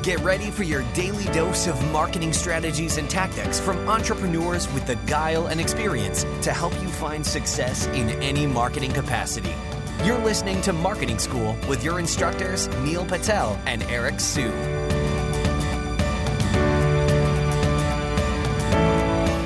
Get ready for your daily dose of marketing strategies and tactics from entrepreneurs with the guile and experience to help you find success in any marketing capacity. You're listening to Marketing School with your instructors, Neil Patel and Eric Sue.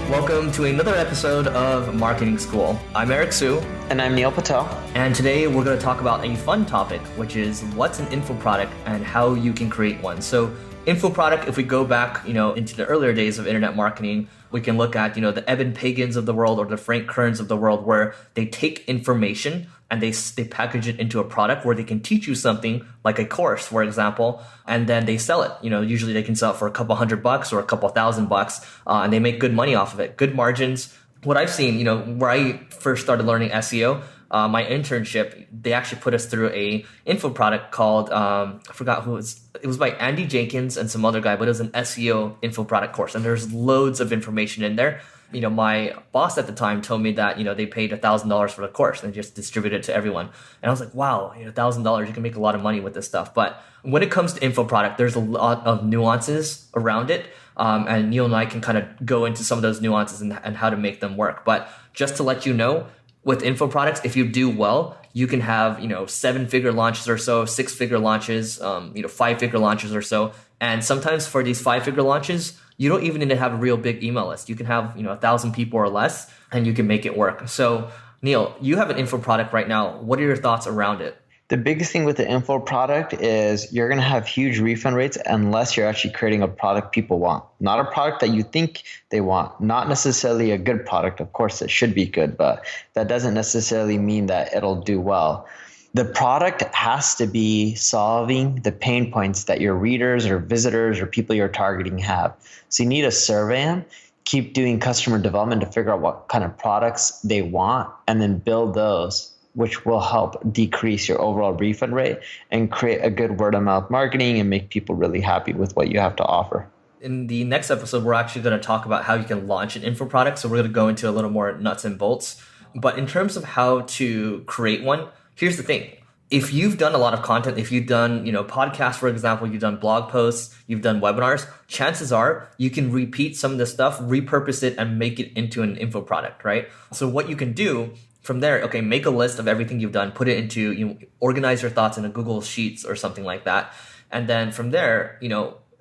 Welcome to another episode of Marketing School. I'm Eric Sue. And I'm Neil Patel. And today we're going to talk about a fun topic, which is what's an info product and how you can create one. So info product, if we go back, into the earlier days of internet marketing, we can look at, the Evan Pagans of the world or the Frank Kerns of the world, where they take information and they package it into a product where they can teach you something like a course, for example, and then they sell it. Usually they can sell it for a couple $100 or a couple $1,000, and they make good money off of it, good margins. What I've seen, where I first started learning SEO, my internship, they actually put us through a info product called, I forgot who it was by Andy Jenkins and some other guy, but it was an SEO info product course. And there's loads of information in there. My boss at the time told me that, they paid $1,000 for the course and just distributed it to everyone. And I was like, wow, $1,000, you can make a lot of money with this stuff. But when it comes to info product, there's a lot of nuances around it. And Neil and I can kind of go into some of those nuances and how to make them work. But just to let you know, with info products, if you do well, you can have, 7-figure launches or so, 6-figure launches, 5-figure launches or so. And sometimes for these 5-figure launches, you don't even need to have a real big email list. You can have, 1,000 people or less, and you can make it work. So Neil, you have an info product right now. What are your thoughts around it? The biggest thing with the info product is you're going to have huge refund rates unless you're actually creating a product people want. Not a product that you think they want. Not necessarily a good product. Of course, it should be good, but that doesn't necessarily mean that it'll do well. The product has to be solving the pain points that your readers or visitors or people you're targeting have. So you need to survey them, keep doing customer development to figure out what kind of products they want, and then build those, which will help decrease your overall refund rate and create a good word of mouth marketing and make people really happy with what you have to offer. In the next episode, we're actually going to talk about how you can launch an info product. So we're going to go into a little more nuts and bolts. But in terms of how to create one, here's the thing. If you've done a lot of content, if you've done, podcasts, for example, you've done blog posts, you've done webinars, chances are you can repeat some of this stuff, repurpose it, and make it into an info product, right? So what you can do from there, make a list of everything you've done, put it into, organize your thoughts in a Google Sheets or something like that. And then from there,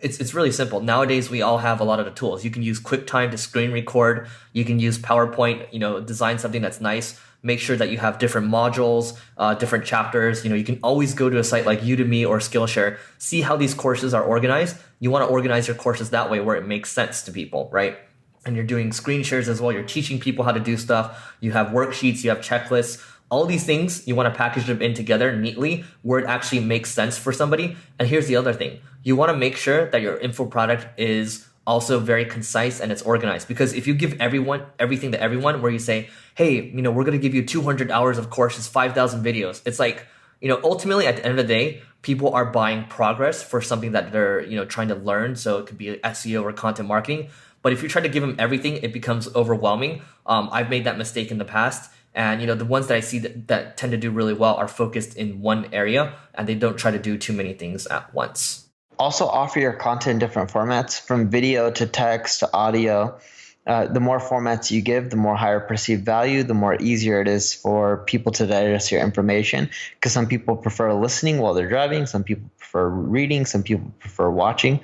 it's really simple. Nowadays, we all have a lot of the tools. You can use QuickTime to screen record. You can use PowerPoint, design something that's nice. Make sure that you have different modules, different chapters. You can always go to a site like Udemy or Skillshare, see how these courses are organized. You want to organize your courses that way where it makes sense to people, right? And you're doing screen shares as well. You're teaching people how to do stuff. You have worksheets, you have checklists. All these things, you want to package them in together neatly where it actually makes sense for somebody. And here's the other thing. You want to make sure that your info product is also very concise and it's organized. Because if you give everything to everyone where you say, hey, we're going to give you 200 hours of courses, 5,000 videos. It's like, ultimately at the end of the day, people are buying progress for something that they're, trying to learn. So it could be SEO or content marketing. But if you try to give them everything, it becomes overwhelming. I've made that mistake in the past. And, the ones that I see that tend to do really well are focused in one area and they don't try to do too many things at once. Also offer your content in different formats, from video to text to audio. The more formats you give, the more higher perceived value, the more easier it is for people to digest your information. Because some people prefer listening while they're driving. Some people prefer reading. Some people prefer watching.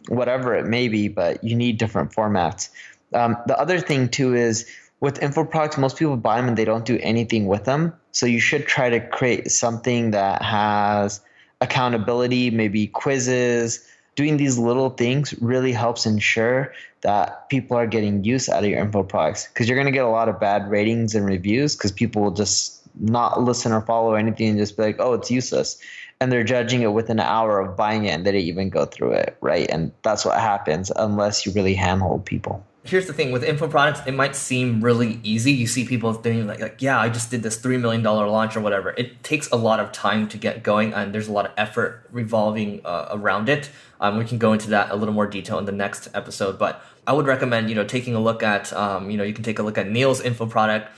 Whatever it may be, but you need different formats. The other thing too is with info products, most people buy them and they don't do anything with them. So you should try to create something that has accountability, maybe quizzes. Doing these little things really helps ensure that people are getting use out of your info products, because you're going to get a lot of bad ratings and reviews because people will just not listen or follow anything and just be like, oh, it's useless. And they're judging it within an hour of buying it and they didn't even go through it, right? And that's what happens unless you really handhold people. Here's the thing with info products, it might seem really easy. You see people thinking like, yeah, I just did this $3 million launch or whatever. It takes a lot of time to get going and there's a lot of effort revolving around it. We can go into that a little more detail in the next episode, but I would recommend, taking a look at, you can take a look at Neil's info product.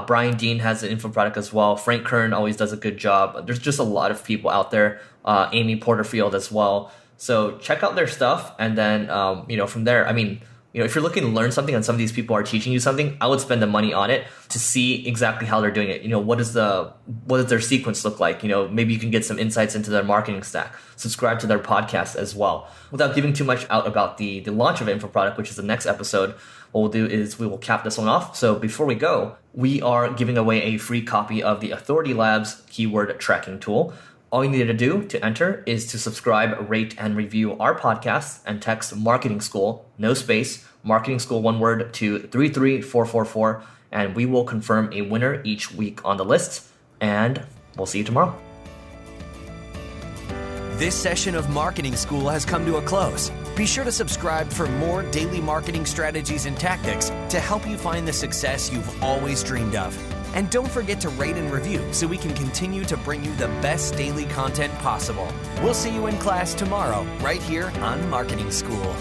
Brian Dean has an info product as well. Frank Kern always does a good job. There's just a lot of people out there. Amy Porterfield as well. So check out their stuff, and then from there, if you're looking to learn something and some of these people are teaching you something, I would spend the money on it to see exactly how they're doing it. What does their sequence look like? Maybe you can get some insights into their marketing stack. Subscribe to their podcast as well. Without giving too much out about the launch of Info Product, which is the next episode, what we'll do is we will cap this one off. So before we go, we are giving away a free copy of the Authority Labs keyword tracking tool. All you need to do to enter is to subscribe, rate, and review our podcast and text Marketing School, no space, Marketing School, one word, to 33444, and we will confirm a winner each week on the list, and we'll see you tomorrow. This session of Marketing School has come to a close. Be sure to subscribe for more daily marketing strategies and tactics to help you find the success you've always dreamed of. And don't forget to rate and review so we can continue to bring you the best daily content possible. We'll see you in class tomorrow, right here on Marketing School.